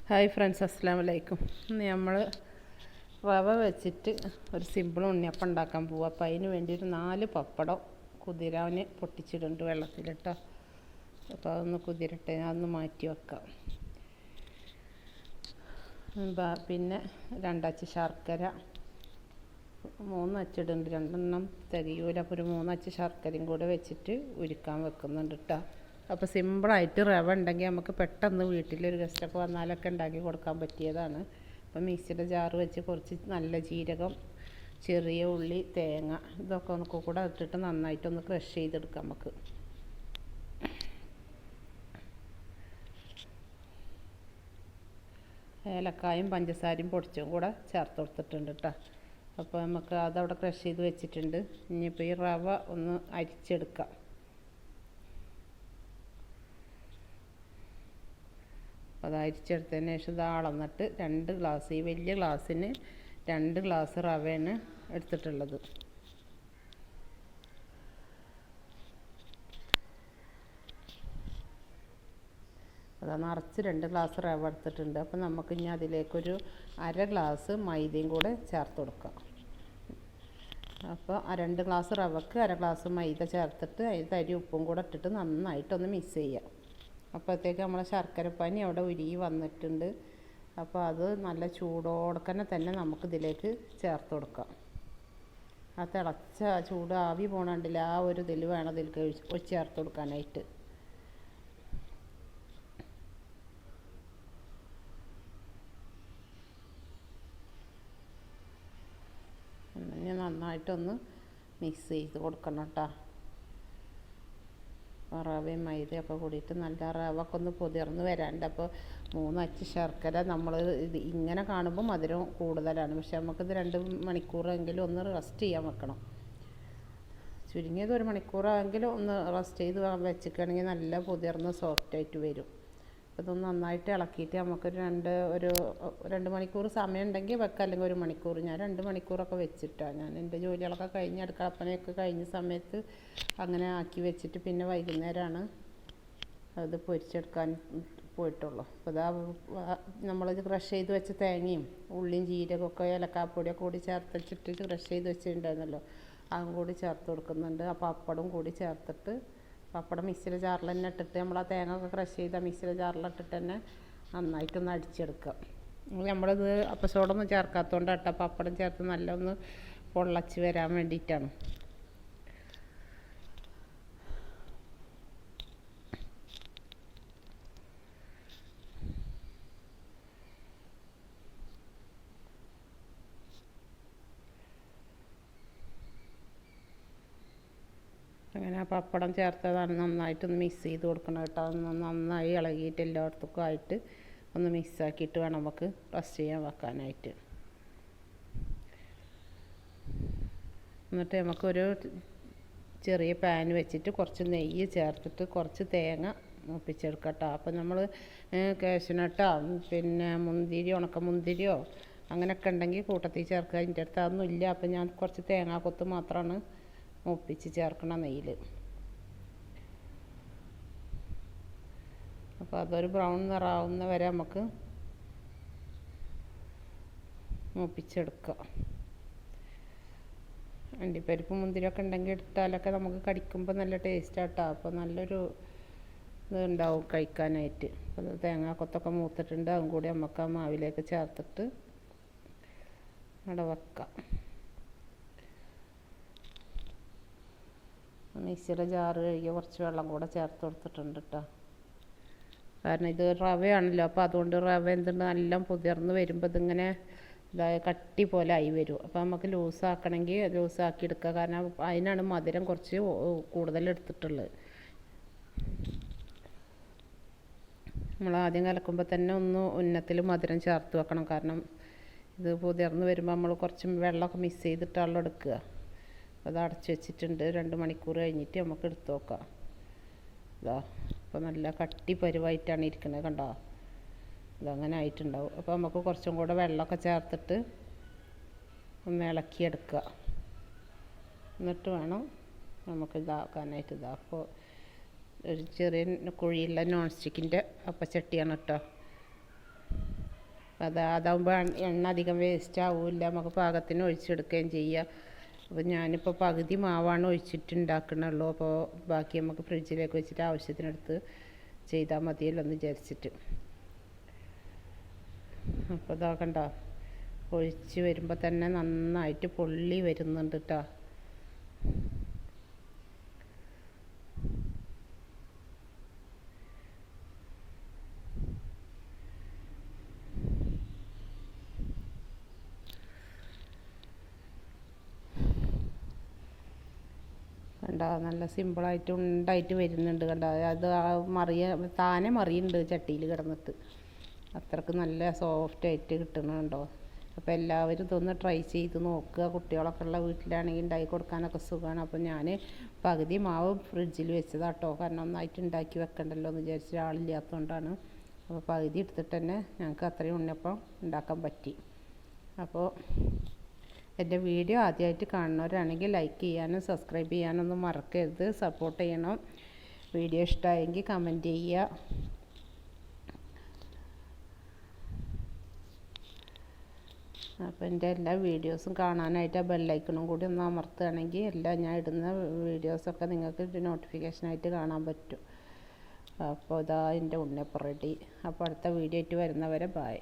Hi friends, അസ്സലാമു അലൈക്കും. ഇന്ന് നമ്മൾ റവ വെച്ചിട്ട് ഒരു സിമ്പിൾ ഉണ്ണിയപ്പം ഉണ്ടാക്കാൻ പോവുക. അപ്പോൾ അതിന് വേണ്ടി ഒരു 4 പപ്പടം കുതിരാന് പൊട്ടിച്ചിടുന്നുണ്ട് വെള്ളത്തിലിട്ടോ. അപ്പോൾ അതൊന്ന് കുതിരട്ടെ, അതൊന്ന് മാറ്റി വെക്കാം. പിന്നെ 2 അച്ച് ശർക്കര, 3 അച്ചിടുന്നുണ്ട്, 2 എണ്ണം തികയൂല. അപ്പോൾ ഒരു 3 അച്ച് ശർക്കരയും കൂടെ വെച്ചിട്ട് ഉരുക്കാൻ വെക്കുന്നുണ്ട് കേട്ടോ. അപ്പോൾ സിമ്പിളായിട്ട് റവ ഉണ്ടെങ്കിൽ നമുക്ക് പെട്ടെന്ന് വീട്ടിലൊരു ഗസ്റ്റൊക്കെ വന്നാലൊക്കെ ഉണ്ടാക്കി കൊടുക്കാൻ പറ്റിയതാണ്. അപ്പോൾ മിക്സിയുടെ ജാറ് വെച്ച് കുറച്ച് നല്ല ജീരകം, ചെറിയ ഉള്ളി, തേങ്ങ ഇതൊക്കെ ഒന്ന് കൂടെ ഇട്ടിട്ട് നന്നായിട്ടൊന്ന് ക്രഷ് ചെയ്തെടുക്കാം. നമുക്ക് ഏലക്കായും പഞ്ചസാരയും പൊടിച്ചും കൂടെ ചേർത്ത് കൊടുത്തിട്ടുണ്ട് കേട്ടോ. അപ്പോൾ നമുക്ക് അതവിടെ ക്രഷ് ചെയ്ത് വെച്ചിട്ടുണ്ട്. ഇനിയിപ്പോൾ ഈ റവ ഒന്ന് അരിച്ചെടുക്കാം. അത് അരിച്ചെടുത്തതിന് ശേഷം ഇത് അളന്നിട്ട് 2 ഗ്ലാസ്, ഈ വലിയ ഗ്ലാസ്സിന് 2 ഗ്ലാസ് റവയാണ് എടുത്തിട്ടുള്ളത്. അത് നിറച്ച് 2 ഗ്ലാസ് റവ എടുത്തിട്ടുണ്ട്. അപ്പോൾ നമുക്ക് ഇനി അതിലേക്കൊരു 1/2 ഗ്ലാസ് മൈദയും കൂടെ ചേർത്ത് കൊടുക്കാം. അപ്പോൾ 2 ഗ്ലാസ് റവക്ക് 1/2 ഗ്ലാസ് മൈദ ചേർത്തിട്ട് അതിൽ തരി ഉപ്പും കൂടെ ഇട്ടിട്ട് നന്നായിട്ടൊന്ന് മിക്സ് ചെയ്യാം. അപ്പോഴത്തേക്ക് നമ്മളെ ശർക്കരപ്പാനി അവിടെ ഉരുകി വന്നിട്ടുണ്ട്. അപ്പോൾ അത് നല്ല ചൂടോടെ തന്നെ നമുക്കിതിലേക്ക് ചേർത്ത് കൊടുക്കാം. ആ തിളച്ച ചൂട് ആവി പോകണുണ്ടില്ല, ആ ഒരു ഇതിൽ വേണം ഇതിലേക്ക് ചേർത്ത് കൊടുക്കാനായിട്ട്. ഇനി നന്നായിട്ടൊന്ന് മിക്സ് ചെയ്ത് കൊടുക്കണം കേട്ടോ. റവയും മൈദയൊക്കെ കൂടിയിട്ട് നല്ല റവൊക്കെ ഒന്ന് പൊതിർന്ന് വരാണ്ട്. അപ്പോൾ 3 അച്ച് ശർക്കര നമ്മൾ ഇത് ഇങ്ങനെ കാണുമ്പോൾ മധുരം കൂടുതലാണ്, പക്ഷെ നമുക്കിത് 2 മണിക്കൂറെങ്കിലും ഒന്ന് റെസ്റ്റ് ചെയ്യാൻ വെക്കണം. ചുരുങ്ങിയത് 1 മണിക്കൂറെങ്കിലും ഒന്ന് റെസ്റ്റ് ചെയ്ത് വെച്ചിക്കുകയാണെങ്കിൽ നല്ല പൊതിർന്ന് സോഫ്റ്റായിട്ട് വരും. അപ്പോൾ ഇതൊന്ന് നന്നായിട്ട് ഇളക്കിയിട്ട് നമുക്കൊരു 2 മണിക്കൂർ സമയം ഉണ്ടെങ്കിൽ വെക്കാം, അല്ലെങ്കിൽ 1 മണിക്കൂർ. ഞാൻ 2 മണിക്കൂറൊക്കെ വെച്ചിട്ടാണ്. ഞാൻ എൻ്റെ ജോലികളൊക്കെ കഴിഞ്ഞ് അടുക്കളപ്പണിയൊക്കെ കഴിഞ്ഞ സമയത്ത് അങ്ങനെ ആക്കി വെച്ചിട്ട് പിന്നെ വൈകുന്നേരമാണ് അത് പൊരിച്ചെടുക്കാൻ പോയിട്ടുള്ളൂ. അപ്പോൾ ഇതാ നമ്മളിത് ക്രഷ് ചെയ്ത് വെച്ച തേങ്ങയും ഉള്ളിയും ജീരകമൊക്കെ ഏലക്കാപ്പൊടിയൊക്കെ കൂടി ചേർത്ത് വെച്ചിട്ട് ക്രഷ് ചെയ്ത് വെച്ചിട്ടുണ്ടായിരുന്നല്ലോ, അതും കൂടി ചേർത്ത് കൊടുക്കുന്നുണ്ട്. അപ്പോൾ പപ്പടം കൂടി ചേർത്തിട്ട്, പപ്പടം മിക്സിയുടെ ജാറിൽ തന്നെ ഇട്ടിട്ട് നമ്മൾ ആ തേങ്ങ ഒക്കെ ക്രഷ് ചെയ്ത മിക്സിയുടെ ജാറിലിട്ടിട്ട് തന്നെ നന്നായിട്ടൊന്ന് അടിച്ചെടുക്കുക. നമ്മളിത് അപ്പസോഡൊന്നും ചേർക്കാത്തതുകൊണ്ട് കേട്ടോ, പപ്പടം ചേർത്ത് നല്ല ഒന്ന് പൊള്ളച്ച് വരാൻ വേണ്ടിയിട്ടാണ്. അങ്ങനെ ആ പപ്പടം ചേർത്തതാണ് നന്നായിട്ടൊന്ന് മിക്സ് ചെയ്ത് കൊടുക്കണം കേട്ടോ. അതൊന്ന് നന്നായി ഇളകിയിട്ട് എല്ലായിടത്തേക്കും ആയിട്ട് ഒന്ന് മിക്സാക്കിയിട്ട് വേണം നമുക്ക് റസ്റ്റ് ചെയ്യാൻ വെക്കാനായിട്ട്. എന്നിട്ട് നമുക്കൊരു ചെറിയ പാൻ വെച്ചിട്ട് കുറച്ച് നെയ്യ് ചേർത്തിട്ട് കുറച്ച് തേങ്ങ മൂപ്പിച്ചെടുക്കാം കേട്ടോ. അപ്പോൾ നമ്മൾ കാഷ്യൂനട്ടോ പിന്നെ മുന്തിരി, ഉണക്കമുന്തിരിയോ അങ്ങനെയൊക്കെ ഉണ്ടെങ്കിൽ കൂട്ടത്തിൽ ചേർക്കുക. അതിൻ്റെ അടുത്ത് അതൊന്നും ഇല്ല, അപ്പോൾ ഞാൻ കുറച്ച് തേങ്ങാക്കൊത്ത് മാത്രമാണ് മൂപ്പിച്ച് ചേർക്കണം നെയ്യിൽ. അപ്പോൾ അതൊരു ബ്രൗൺ നിറാവുന്ന വരെ നമുക്ക് മൂപ്പിച്ചെടുക്കാം. അണ്ടിപ്പരിപ്പ് മുന്തിരിയൊക്കെ ഉണ്ടെങ്കിൽ ഇട്ടാലൊക്കെ നമുക്ക് കടിക്കുമ്പോൾ നല്ല ടേസ്റ്റാട്ടോ. അപ്പോൾ നല്ലൊരു ഇതുണ്ടാവും കഴിക്കാനായിട്ട്. അപ്പോൾ തേങ്ങാക്കൊത്തൊക്കെ മൂത്തിട്ടുണ്ട്, അതും കൂടി നമുക്ക് ആ മാവിലേക്ക് ചേർത്തിട്ട് അവിടെ വെക്കാം. മിക്സിയുടെ ജാറ് കഴുകി കുറച്ച് വെള്ളം കൂടെ ചേർത്ത് കൊടുത്തിട്ടുണ്ട് കേട്ടോ. കാരണം ഇത് റവയാണല്ലോ, അപ്പോൾ അതുകൊണ്ട് റവ എന്തുണ്ട് നല്ല പൊതിർന്ന് വരുമ്പോൾ ഇതിങ്ങനെ കട്ടി പോലെ ആയി വരും. അപ്പോൾ നമുക്ക് ലൂസാക്കണമെങ്കിൽ ലൂസാക്കി എടുക്കുക, കാരണം അതിനാണ് മധുരം കുറച്ച് കൂടുതൽ എടുത്തിട്ടുള്ളത്. നമ്മൾ ആദ്യം കലക്കുമ്പോൾ തന്നെ ഒന്ന് ഉന്നത്തിൽ മധുരം ചേർത്ത് വെക്കണം, കാരണം ഇത് പൊതിർന്ന് വരുമ്പോൾ നമ്മൾ കുറച്ച് വെള്ളമൊക്കെ മിക്സ് ചെയ്തിട്ടാണല്ലോ എടുക്കുക. അത് അടച്ച് വെച്ചിട്ടുണ്ട്. 2 മണിക്കൂർ കഴിഞ്ഞിട്ട് നമുക്ക് എടുത്ത് നോക്കാം. ഇതാ അപ്പോൾ നല്ല കട്ടി പരുവായിട്ടാണ് ഇരിക്കുന്നത്, കണ്ടോ? ഇതങ്ങനെ ആയിട്ടുണ്ടാവും. അപ്പോൾ നമുക്ക് കുറച്ചും കൂടെ വെള്ളമൊക്കെ ചേർത്തിട്ട് ഒന്ന് ഇളക്കിയെടുക്കുക. എന്നിട്ട് വേണം നമുക്ക് ഇതാക്കാനായിട്ട്. അപ്പോൾ ഒരു ചെറിയ കുഴിയുള്ള നോൺ സ്റ്റിക്കിൻ്റെ അപ്പച്ചട്ടിയാണ് കേട്ടോ. അതാകുമ്പോൾ എണ്ണ അധികം വേസ്റ്റ് ആവില്ല, നമുക്ക് പാകത്തിന് ഒഴിച്ചെടുക്കുകയും ചെയ്യാം. അപ്പോൾ ഞാനിപ്പോൾ പകുതി മാവാണ് ഒഴിച്ചിട്ടുണ്ടാക്കണുള്ളൂ. അപ്പോൾ ബാക്കി നമുക്ക് ഫ്രിഡ്ജിലേക്ക് വെച്ചിട്ട് ആവശ്യത്തിനെടുത്ത് ചെയ്താൽ മതിയല്ലോ എന്ന് വിചാരിച്ചിട്ട്. അപ്പോൾ ഇതാ കണ്ടോ, ഒഴിച്ച് വരുമ്പോൾ തന്നെ നന്നായിട്ട് പൊള്ളി വരുന്നുണ്ട് കേട്ടോ. കണ്ടോ, നല്ല സിമ്പിളായിട്ട് ഉണ്ടായിട്ട് വരുന്നുണ്ട്. കണ്ടോ, അത് താനെ മറിയുന്നുണ്ട് ചട്ടിയിൽ കിടന്നിട്ട്. അത്രക്ക് നല്ല സോഫ്റ്റായിട്ട് കിട്ടണുണ്ടോ. അപ്പോൾ എല്ലാവരും ഇതൊന്ന് ട്രൈ ചെയ്ത് നോക്കുക. കുട്ടികളൊക്കെ ഉള്ള വീട്ടിലാണെങ്കിൽ ഉണ്ടാക്കി കൊടുക്കാനൊക്കെ സുഖമാണ്. അപ്പോൾ ഞാൻ പകുതി മാവ് ഫ്രിഡ്ജിൽ വെച്ചതാട്ടോ, കാരണം ഒന്നായിട്ട് ഉണ്ടാക്കി വെക്കണ്ടല്ലോ എന്ന് വിചാരിച്ച് ആളില്ലാത്തതുകൊണ്ടാണ്. അപ്പോൾ പകുതി എടുത്തിട്ട് തന്നെ ഞങ്ങൾക്ക് അത്രയും ഉണ്ണിയപ്പം ഉണ്ടാക്കാൻ പറ്റി. അപ്പോൾ എൻ്റെ വീഡിയോ ആദ്യമായിട്ട് കാണുന്നവരാണെങ്കിൽ ലൈക്ക് ചെയ്യാനും സബ്സ്ക്രൈബ് ചെയ്യാനൊന്നും മറക്കരുത്. സപ്പോർട്ട് ചെയ്യണം. വീഡിയോ ഇഷ്ടമായെങ്കിൽ കമൻറ്റ് ചെയ്യുക. അപ്പോൾ എൻ്റെ എല്ലാ വീഡിയോസും കാണാനായിട്ട് ആ ബെല്ലൈക്കണും കൂടി ഒന്ന് അമർത്തുകയാണെങ്കിൽ ഞാൻ ഇടുന്ന വീഡിയോസൊക്കെ നിങ്ങൾക്ക് നോട്ടിഫിക്കേഷനായിട്ട് കാണാൻ പറ്റും. അപ്പോൾ ഇതാ എൻ്റെ ഉണ്ണിയപ്പം റെഡി. അപ്പോൾ അടുത്ത വീഡിയോ ആയിട്ട് വരുന്നവരെ ബൈ.